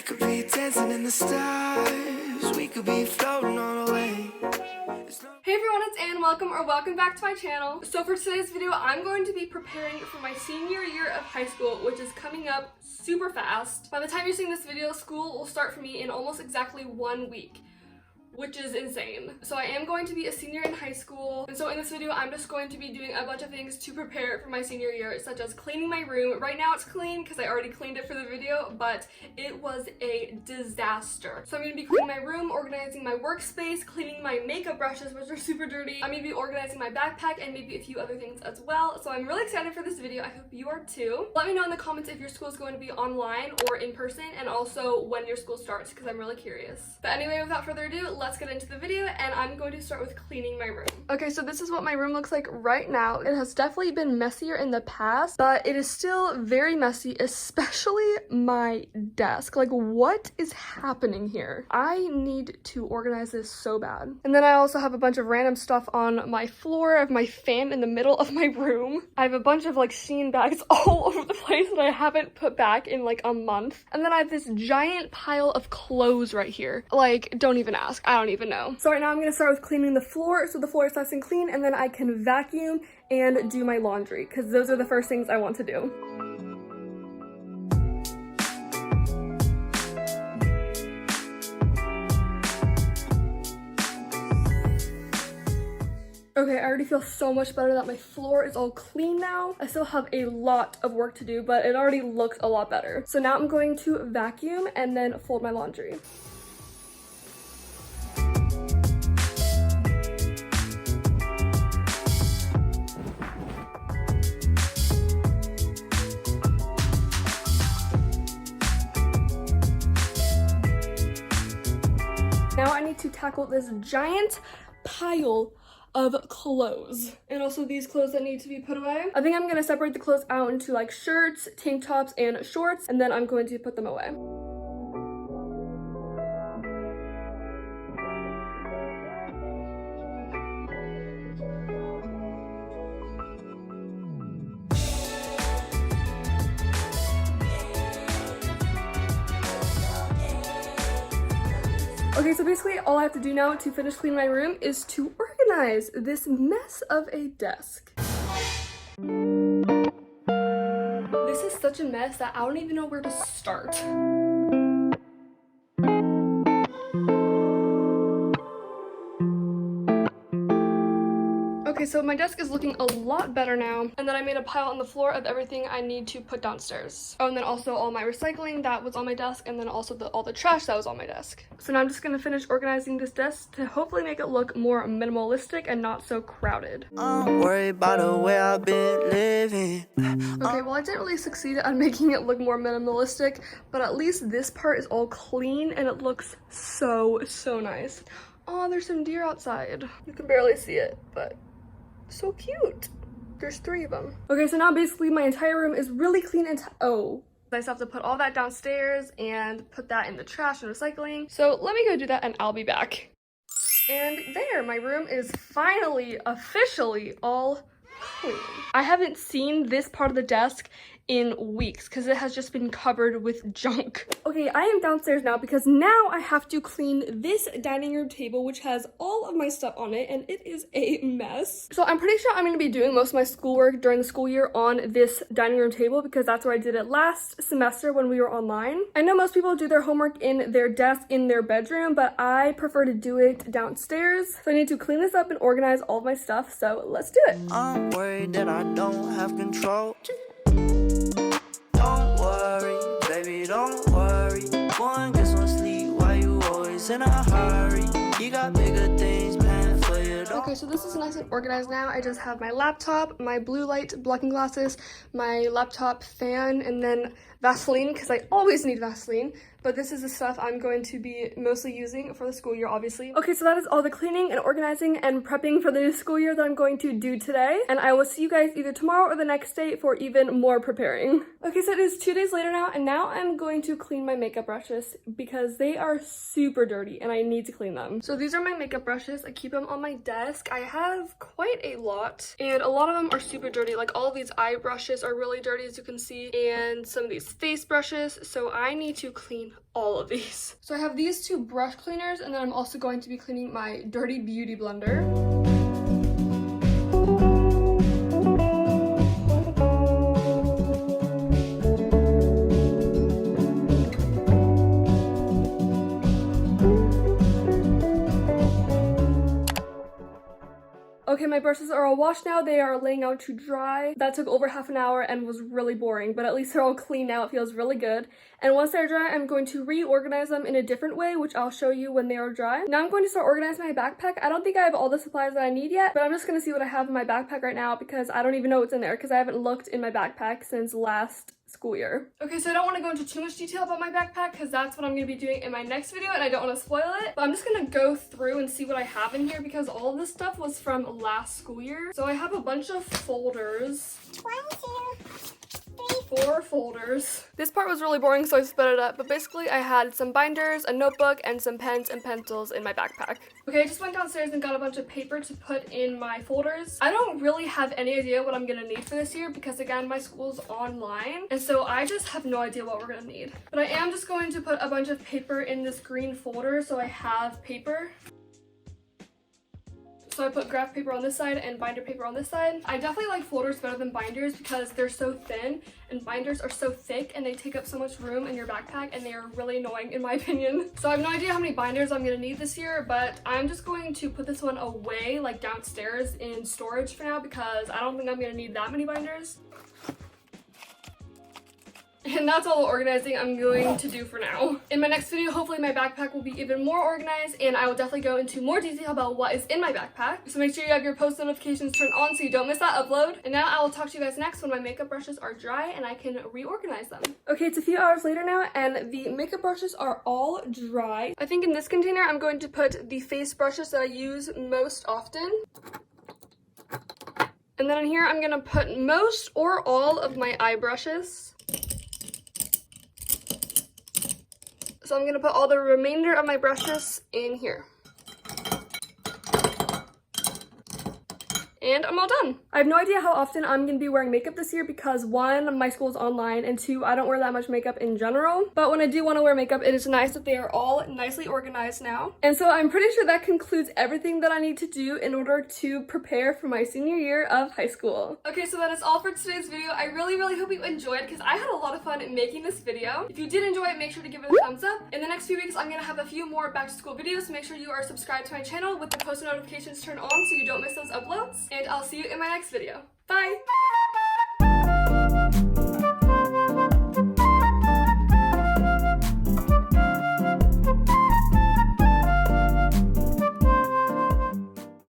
We could be dancing in the stars. We could be floating on away. Hey everyone, it's Anne. Welcome back to my channel. So for today's video, I'm going to be preparing for my senior year of high school, which is coming up super fast. By the time you're seeing this video, school will start for me in almost exactly 1 week, which is insane. So I am going to be a senior in high school, and so in this video I'm just going to be doing a bunch of things to prepare for my senior year, such as cleaning my room. Right now it's clean because I already cleaned it for the video, but it was a disaster. So I'm going to be cleaning my room, organizing my workspace, cleaning my makeup brushes, which are super dirty. I'm going to be organizing my backpack and maybe a few other things as well. So I'm really excited for this video. I hope you are too. Let me know in the comments if your school is going to be online or in person, and also when your school starts, because I'm really curious. But anyway, without further ado, let's get into the video, and I'm going to start with cleaning my room. Okay, so this is what my room looks like right now. It has definitely been messier in the past, but it is still very messy, especially my desk. Like, what is happening here? I need to organize this so bad. And then I also have a bunch of random stuff on my floor. I have my fan in the middle of my room. I have a bunch of like Shein bags all over the place that I haven't put back in like a month. And then I have this giant pile of clothes right here. Like, don't even ask. I don't even know. So right now I'm gonna start with cleaning the floor so the floor is nice and clean, and then I can vacuum and do my laundry, because those are the first things I want to do. Okay, I already feel so much better that my floor is all clean now. I still have a lot of work to do, but it already looks a lot better. So now I'm going to vacuum and then fold my laundry. Now I need to tackle this giant pile of clothes, and also these clothes that need to be put away. I think I'm gonna separate the clothes out into like shirts, tank tops, and shorts, and then I'm going to put them away. Okay, so basically all I have to do now to finish cleaning my room is to organize this mess of a desk. This is such a mess that I don't even know where to start. Okay, so my desk is looking a lot better now, and then I made a pile on the floor of everything I need to put downstairs. Oh, and then also all my recycling that was on my desk, and then also all the trash that was on my desk. So now I'm just gonna finish organizing this desk to hopefully make it look more minimalistic and not so crowded. I'm worried about the way I've been living. Okay, well I didn't really succeed at making it look more minimalistic, but at least this part is all clean and it looks so nice. Oh, there's some deer outside. You can barely see it, but so cute. There's 3 of them. Okay, so now basically my entire room is really clean and I just have to put all that downstairs and put that in the trash and recycling. So let me go do that and I'll be back. And there, my room is finally officially all clean. I haven't seen this part of the desk in weeks because it has just been covered with junk. Okay, I am downstairs now because now I have to clean this dining room table, which has all of my stuff on it, and it is a mess. So I'm pretty sure I'm going to be doing most of my schoolwork during the school year on this dining room table because that's where I did it last semester when we were online. I know most people do their homework in their desk in their bedroom, but I prefer to do it downstairs. So I need to clean this up and organize all of my stuff, so let's do it. I'm worried that I don't have control. Don't worry, baby, don't worry. Go and get some sleep while you always in a hurry. You got bigger things planned for you. Okay, so this is nice and organized now. I just have my laptop, my blue light blocking glasses, my laptop fan, and then Vaseline, because I always need Vaseline. But this is the stuff I'm going to be mostly using for the school year, obviously. Okay, so that is all the cleaning and organizing and prepping for the new school year that I'm going to do today. And I will see you guys either tomorrow or the next day for even more preparing. Okay, so it is 2 days later now, and now I'm going to clean my makeup brushes because they are super dirty and I need to clean them. So these are my makeup brushes. I keep them on my desk. I have quite a lot, and a lot of them are super dirty. Like all of these eye brushes are really dirty, as you can see, and some of these face brushes, so I need to clean all of these. So I have these two brush cleaners, and then I'm also going to be cleaning my Dirty Beauty blender. Okay, my brushes are all washed now. They are laying out to dry. That took over half an hour and was really boring, but at least they're all clean now. It feels really good. And once they're dry, I'm going to reorganize them in a different way, which I'll show you when they are dry. Now I'm going to start organizing my backpack. I don't think I have all the supplies that I need yet, but I'm just going to see what I have in my backpack right now because I don't even know what's in there because I haven't looked in my backpack since last school year. Okay, so I don't want to go into too much detail about my backpack because that's what I'm going to be doing in my next video and I don't want to spoil it, but I'm just going to go through and see what I have in here because all of this stuff was from last school year. So I have a bunch of folders. 1, 2, 3, 4 folders. This part was really boring, so I sped it up, but basically I had some binders, a notebook, and some pens and pencils in my backpack. Okay, I just went downstairs and got a bunch of paper to put in my folders. I don't really have any idea what I'm gonna need for this year because again, my school's online, and so I just have no idea what we're gonna need. But I am just going to put a bunch of paper in this green folder so I have paper. So I put graph paper on this side and binder paper on this side. I definitely like folders better than binders because they're so thin and binders are so thick and they take up so much room in your backpack and they are really annoying in my opinion. So I have no idea how many binders I'm gonna need this year, but I'm just going to put this one away like downstairs in storage for now because I don't think I'm gonna need that many binders. And that's all the organizing I'm going to do for now. In my next video, hopefully my backpack will be even more organized and I will definitely go into more detail about what is in my backpack. So make sure you have your post notifications turned on so you don't miss that upload. And now I will talk to you guys next when my makeup brushes are dry and I can reorganize them. Okay, it's a few hours later now and the makeup brushes are all dry. I think in this container, I'm going to put the face brushes that I use most often. And then in here, I'm gonna put most or all of my eye brushes. So I'm gonna put all the remainder of my brushes in here. And I'm all done. I have no idea how often I'm gonna be wearing makeup this year because 1, my school is online, and 2, I don't wear that much makeup in general. But when I do wanna wear makeup, it is nice that they are all nicely organized now. And so I'm pretty sure that concludes everything that I need to do in order to prepare for my senior year of high school. Okay, so that is all for today's video. I really hope you enjoyed because I had a lot of fun making this video. If you did enjoy it, make sure to give it a thumbs up. In the next few weeks, I'm gonna have a few more back to school videos, so make sure you are subscribed to my channel with the post notifications turned on so you don't miss those uploads. And I'll see you in my next video. Bye!